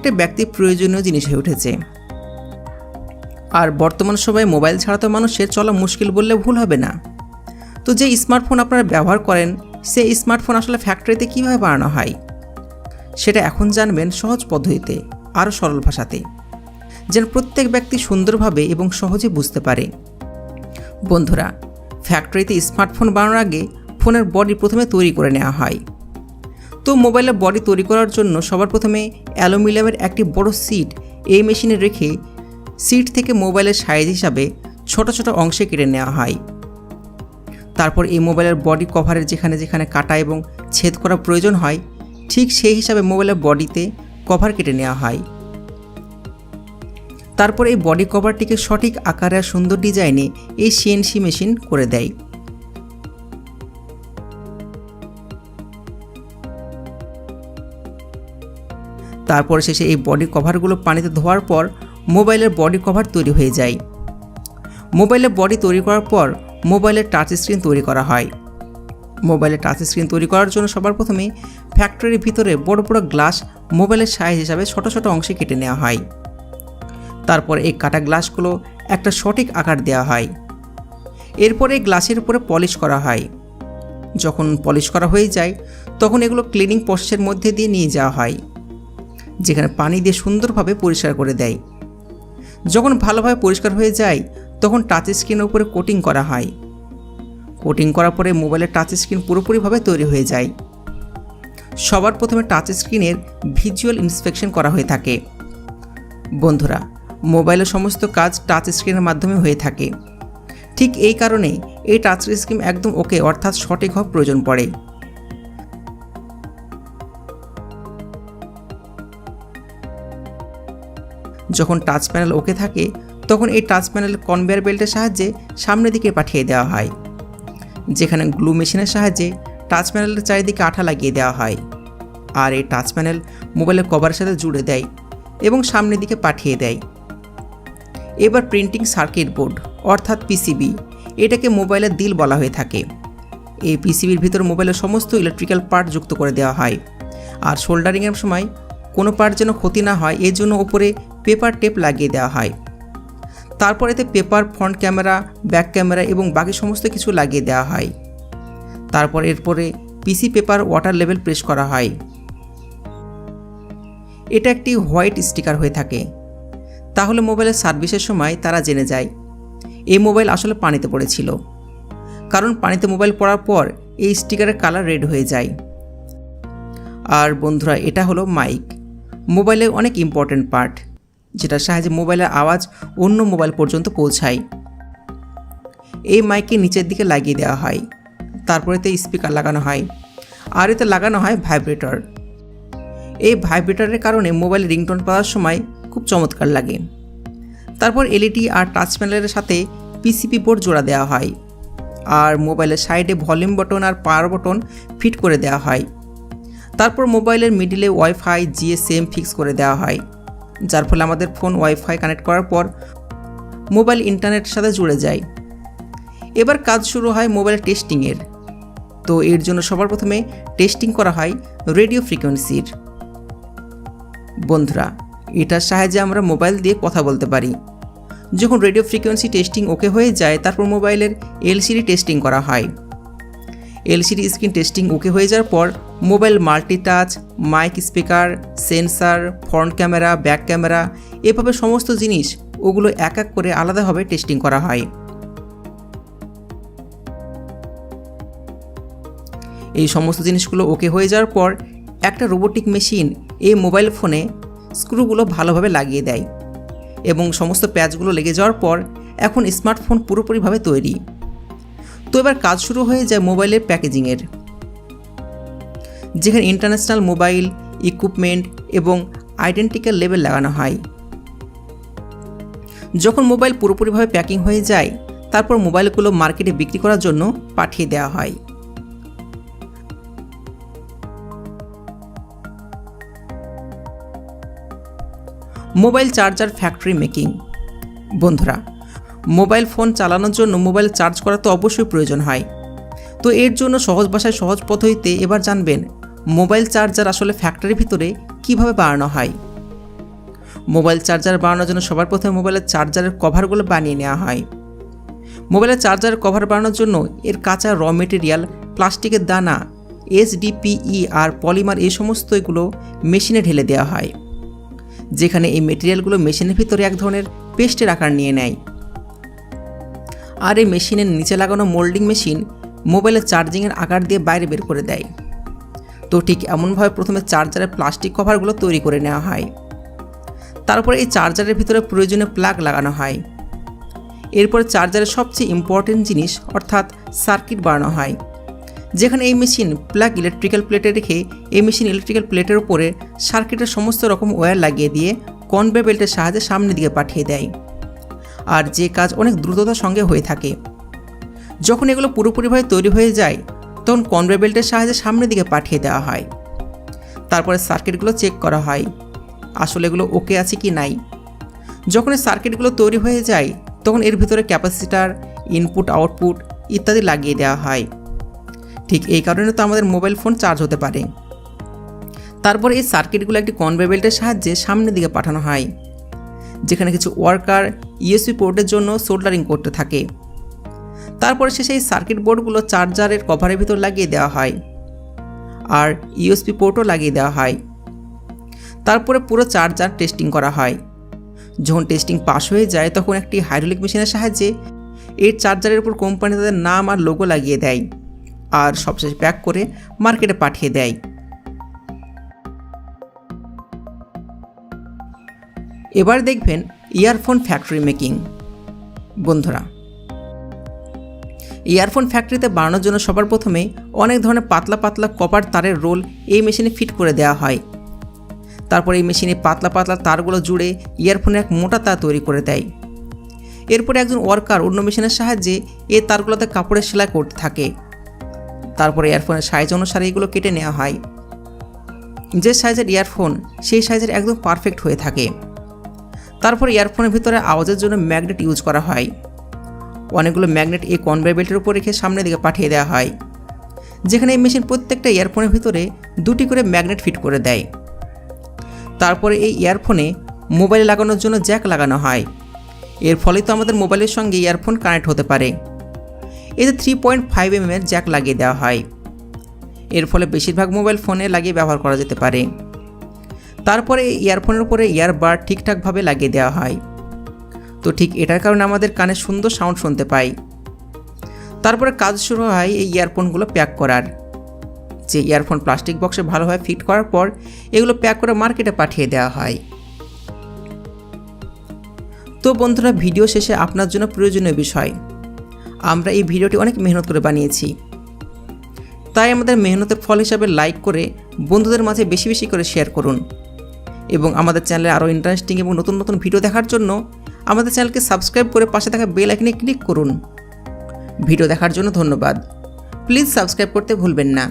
একটা ব্যক্তির প্রয়োজনীয় জিনিস হয়ে উঠেছে। আর বর্তমান সময়ে মোবাইল ছাড়া তো মানুষের চলা মুশকিল বললে ভুল হবে না। তো যে স্মার্টফোন আপনারা ব্যবহার করেন, সেই স্মার্টফোন আসলে ফ্যাক্টরিতে কীভাবে বানানো হয় সেটা এখন জানবেন সহজ পদ্ধতিতে, আরও সরল ভাষাতে, যেন প্রত্যেক ব্যক্তি সুন্দরভাবে এবং সহজে বুঝতে পারে। বন্ধুরা, ফ্যাক্টরিতে স্মার্টফোন বানানোর আগে ফোনের বডি প্রথমে তৈরি করে নেওয়া হয়। তো মোবাইলের বডি তৈরি করার জন্য সবার প্রথমে অ্যালুমিনিয়ামের একটি বড় সিট এই মেশিনে রেখে সিট থেকে মোবাইলের সাইজ হিসাবে ছোট ছোট অংশে কেটে নেওয়া হয়। তারপর এই মোবাইলের বডি কভারের যেখানে যেখানে কাটা এবং ছেদ করা প্রয়োজন হয়, ঠিক সেই হিসাবে মোবাইলের বডিতে কভার কেটে নেওয়া হয়। তারপর এই বডি কভারটিকে সঠিক আকারে আর সুন্দর ডিজাইনে এই সিএনসি মেশিন করে দেয়। তারপর শেষে এই বডি কভারগুলো পানিতে ধোয়ার পর মোবাইলের বডি কভার তৈরি হয়ে যায়। মোবাইলের বডি তৈরি করার পর মোবাইলের টাচ স্ক্রিন তৈরি করা হয়। মোবাইলের টাচ স্ক্রিন তৈরি করার জন্য সবার প্রথমে ফ্যাক্টরির ভিতরে বড় বড় গ্লাস মোবাইলের সাইজ হিসাবে ছোট ছোট অংশে কেটে নেওয়া হয়। তারপর এই কাটা গ্লাসগুলো একটা সঠিক আকার দেওয়া হয়। এরপরে এই গ্লাসের উপরে পলিশ করা হয়। যখন পলিশ করা হয়ে যায় তখন এগুলো ক্লিনিং প্রসেসের মধ্যে দিয়ে নিয়ে যাওয়া হয়, যেখানে পানি দিয়ে সুন্দরভাবে পরিষ্কার করে দেয়। যখন ভালোভাবে পরিষ্কার হয়ে যায় তখন টাচ স্ক্রিনের উপরে কোটিং করা হয়। কোটিং করার পরে মোবাইলের টাচ স্ক্রিন পুরোপুরিভাবে তৈরি হয়ে যায়। সবার প্রথমে টাচ স্ক্রিনের ভিজুয়াল ইন্সপেকশন করা হয়ে থাকে। বন্ধুরা, মোবাইলের সমস্ত কাজ টাচ স্ক্রিনের মাধ্যমে হয়ে থাকে। ঠিক এই কারণে এই টাচ স্ক্রিন একদম ওকে অর্থাৎ সঠিক হওয়ার প্রয়োজন পড়ে। যখন টাচ প্যানেল ওকে থাকে তখন এই টাচ প্যানেল কনভেয়ার বেল্টের সাহায্যে সামনের দিকে পাঠিয়ে দেওয়া হয়, যেখানে গ্লু মেশিনের সাহায্যে টাচ প্যানেলের চারিদিকে আঠা লাগিয়ে দেওয়া হয়। আর এই টাচ প্যানেল মোবাইলের কভারের সাথে জুড়ে দেয় এবং সামনের দিকে পাঠিয়ে দেয়। এবার প্রিন্টিং সার্কিট বোর্ড অর্থাৎ পিসিবি, এটাকে মোবাইলের দিল বলা হয়ে থাকে। এই পিসিবির ভিতর মোবাইলের সমস্ত ইলেকট্রিক্যাল পার্ট যুক্ত করে দেওয়া হয়। আর সোল্ডারিংয়ের সময় কোনো পার্ট যেন ক্ষতি না হয় এর জন্য ওপরে পেপার টেপ লাগিয়ে দেওয়া হয়। তারপর এতে paper, front camera, back camera এবং বাকি সমস্ত কিছু লাগিয়ে দেওয়া হয়। তারপর এরপরে পিসি পেপার ওয়াটার লেভেল প্রেস করা হয়। এটা একটি হোয়াইট স্টিকার হয়ে থাকে। তাহলে মোবাইলের সার্ভিসের সময় তারা জেনে যায় এই মোবাইল আসলে পানিতে পড়েছিল, কারণ পানিতে মোবাইল পড়ার পর এই স্টিকারের কালার রেড হয়ে যায়। আর বন্ধুরা, এটা হলো মাইক, মোবাইলের অনেক ইম্পর্ট্যান্ট পার্ট, যেটার সাহায্যে মোবাইলের আওয়াজ অন্য মোবাইল পর্যন্ত পৌঁছায়। এই মাইককে নিচের দিকে লাগিয়ে দেওয়া হয়। তারপরে এতে স্পিকার লাগানো হয়, আর এতে লাগানো হয় ভাইব্রেটর। এই ভাইব্রেটরের কারণে মোবাইল রিংটোন পাওয়ার সময় খুব চমৎকার লাগে। তারপর এলইডি আর টাচ প্যানেলের সাথে পিসিবি বোর্ড জোড়া দেওয়া হয়। আর মোবাইলের সাইডে ভলিউম বাটন আর পাওয়ার বাটন ফিট করে দেওয়া হয়। তারপর মোবাইলের মিডিলে ওয়াইফাই, জিএসএম ফিক্স করে দেওয়া হয়, যার ফলে আমাদের ফোন ওয়াইফাই কানেক্ট করার পর মোবাইল ইন্টারনেটের সাথে জুড়ে যায়। এবার কাজ শুরু হয় মোবাইল টেস্টিংয়ের। তো এর জন্য সবার প্রথমে টেস্টিং করা হয় রেডিও ফ্রিকোয়েন্সির। বন্ধুরা, এটার সাহায্যে আমরা মোবাইল দিয়ে কথা বলতে পারি। যখন রেডিও ফ্রিকোয়েন্সি টেস্টিং ওকে হয়ে যায় তারপর মোবাইলের এলসিডি টেস্টিং করা হয়। এলসিডি স্ক্রিন টেস্টিং ওকে হয়ে যাওয়ার পর mobile multitouch, mike, speaker, sensor, front camera, back camera, এভাবে সমস্ত জিনিস ওগুলো এক এক করে আলাদাভাবে টেস্টিং করা হয়। এই সমস্ত জিনিসগুলো ওকে হয়ে যাওয়ার পর একটা রোবোটিক মেশিন এই মোবাইল ফোনে স্ক্রুগুলো ভালোভাবে লাগিয়ে দেয় এবং সমস্ত প্যাচগুলো লেগে যাওয়ার পর এখন স্মার্টফোন পুরোপুরিভাবে তৈরি। তো এবার কাজ শুরু হয়ে যায় মোবাইলের প্যাকেজিংয়ের, যেখানে ইন্টারন্যাশনাল মোবাইল ইকুইপমেন্ট এবং আইডেন্টিক্যাল লেবেল লাগানো হয়। যখন মোবাইল পুরোপুরিভাবে প্যাকিং হয়ে যায় তারপর মোবাইলগুলো মার্কেটে বিক্রি করার জন্য পাঠিয়ে দেওয়া হয়। Mobile charger factory making. বন্ধুরা, মোবাইল ফোন চালানোর জন্য মোবাইল চার্জ করা তো অবশ্যই প্রয়োজন হয়। তো এর জন্য সহজ ভাষায় সহজ পদ্ধতিতে এবার জানবেন মোবাইল চার্জার আসলে ফ্যাক্টরির ভিতরে কিভাবে বানানো হয়। মোবাইল চার্জার বানানোর জন্য সবার প্রথমে মোবাইলের চার্জারের কভারগুলো বানিয়ে নেওয়া হয়। মোবাইলের চার্জারের কভার বানানোর জন্য এর কাঁচা র মেটেরিয়াল, প্লাস্টিকের দানা, HDPE আর পলিমার এই সমস্ত এগুলো মেশিনে ঢেলে দেওয়া হয়, যেখানে এই মেটেরিয়ালগুলো মেশিনের ভিতরে এক ধরনের পেস্টের আকার নিয়ে নেয়। আর এই মেশিনের নিচে লাগানো মোল্ডিং মেশিন মোবাইলের চার্জিংয়ের আকার দিয়ে বাইরে বের করে দেয়। তো ঠিক এমনভাবে প্রথমে চার্জারের প্লাস্টিক কভারগুলো তৈরি করে নেওয়া হয়। তারপরে এই চার্জারের ভিতরে প্রয়োজনীয় প্লাগ লাগানো হয়। এরপরে চার্জারের সবচেয়ে ইম্পর্টেন্ট জিনিস অর্থাৎ সার্কিট বানানো হয়, যেখানে এই মেশিন প্লাগ ইলেকট্রিক্যাল প্লেটে রেখে এই মেশিন ইলেকট্রিক্যাল প্লেটের উপরে সার্কিটের সমস্ত রকম ওয়্যার লাগিয়ে দিয়ে কনভেয়ার বেল্টের সাহায্যে সামনের দিকে পাঠিয়ে দেয়। আর যে কাজ অনেক দ্রুততার সঙ্গে হয়ে থাকে। যখন এগুলো পুরোপুরিভাবে তৈরি হয়ে যায় তখন কনভেয়ার বেল্টের সাহায্যে সামনের দিকে পাঠিয়ে দেওয়া হয়। তারপরে সার্কিটগুলো চেক করা হয় আসলে এগুলো ওকে আছে কি নাই। যখন এই সার্কিটগুলো তৈরি হয়ে যায় তখন এর ভিতরে ক্যাপাসিটার, ইনপুট আউটপুট ইত্যাদি লাগিয়ে দেওয়া হয়। ঠিক এই কারণে তো আমাদের মোবাইল ফোন চার্জ হতে পারে। তারপরে এই সার্কিটগুলো একটি কনভেয়ার বেল্টের সাহায্যে সামনের দিকে পাঠানো হয়, যেখানে কিছু ওয়ার্কার USB পোর্টের জন্য সোল্ডারিং করতে থাকে। তারপরে শেষে এই সার্কিট বোর্ডগুলো চার্জারের কভারের ভিতর লাগিয়ে দেওয়া হয় আর USB পোর্টও লাগিয়ে দেওয়া হয়। তারপরে পুরো চার্জার টেস্টিং করা হয়। যখন টেস্টিং পাস হয়ে যায় তখন একটি হাইড্রোলিক মেশিনের সাহায্যে এই চার্জারের উপর কোম্পানি তাদের নাম আর লোগো লাগিয়ে দেয় আর সবশেষে প্যাক করে মার্কেটে পাঠিয়ে দেয়। এবার দেখবেন ইয়ারফোন ফ্যাক্টরি মেকিং। বন্ধুরা, ইয়ারফোন ফ্যাক্টরিতে বানানোর জন্য সবার প্রথমে অনেক ধরনের পাতলা পাতলা কপার তারের রোল এই মেশিনে ফিট করে দেওয়া হয়। তারপর এই মেশিনে পাতলা পাতলা তারগুলো জুড়ে ইয়ারফোনের এক মোটা তার তৈরি করে দেয়। এরপরে একজন ওয়ার্কার অন্য মেশিনের সাহায্যে এই তারগুলোতে কাপড়ের সেলাই করতে থাকে। তারপরে ইয়ারফোনের সাইজ অনুসারে এগুলো কেটে নেওয়া হয়। যে সাইজের ইয়ারফোন সেই সাইজের একদম পারফেক্ট হয়ে থাকে। তারপর ইয়ারফোনের ভিতরে আওয়াজের জন্য ম্যাগনেট ইউজ করা হয়। অনেকগুলো ম্যাগনেট এই কনভেয়ার বেল্টের উপর রেখে সামনের দিকে পাঠিয়ে দেওয়া হয়, যেখানে এই মেশিন প্রত্যেকটা ইয়ারফোনের ভিতরে 2টি করে ম্যাগনেট ফিট করে দেয়। তারপরে এই ইয়ারফোনে মোবাইলে লাগানোর জন্য জ্যাক লাগানো হয়। এর ফলে তো আমাদের মোবাইলের সঙ্গে ইয়ারফোন কানেক্ট হতে পারে। এতে 3.5 mm এর জ্যাক লাগিয়ে দেওয়া হয়। এর ফলে বেশিরভাগ মোবাইল ফোনে লাগিয়ে ব্যবহার করা যেতে পারে। তারপরে এই ইয়ারফোনের উপরে ইয়ারবাড ঠিকঠাকভাবে লাগিয়ে দেওয়া হয়। তো ঠিক এটার কারণে আমাদের কানে সুন্দর সাউন্ড শুনতে পাই। তারপরে কাজ শুরু হয় এই ইয়ারফোনগুলো প্যাক করার। যে ইয়ারফোন প্লাস্টিক বক্সে ভালোভাবে ফিট করার পর এগুলো প্যাক করে মার্কেটে পাঠিয়ে দেওয়া হয়। তো বন্ধুরা, ভিডিও শেষে আপনার জন্য প্রয়োজনীয় বিষয়, আমরা এই ভিডিওটি অনেক মেহনত করে বানিয়েছি, তাই আমাদের মেহনতের ফল হিসাবে লাইক করে বন্ধুদের মাঝে বেশি বেশি করে শেয়ার করুন এবং আমাদের চ্যানেলে আরও ইন্টারেস্টিং এবং নতুন নতুন ভিডিও দেখার জন্য আমাদের চ্যানেলকে সাবস্ক্রাইব করে পাশে থাকা বেল আইকনে ক্লিক করুন। ভিডিও দেখার জন্য ধন্যবাদ। প্লিজ সাবস্ক্রাইব করতে ভুলবেন না।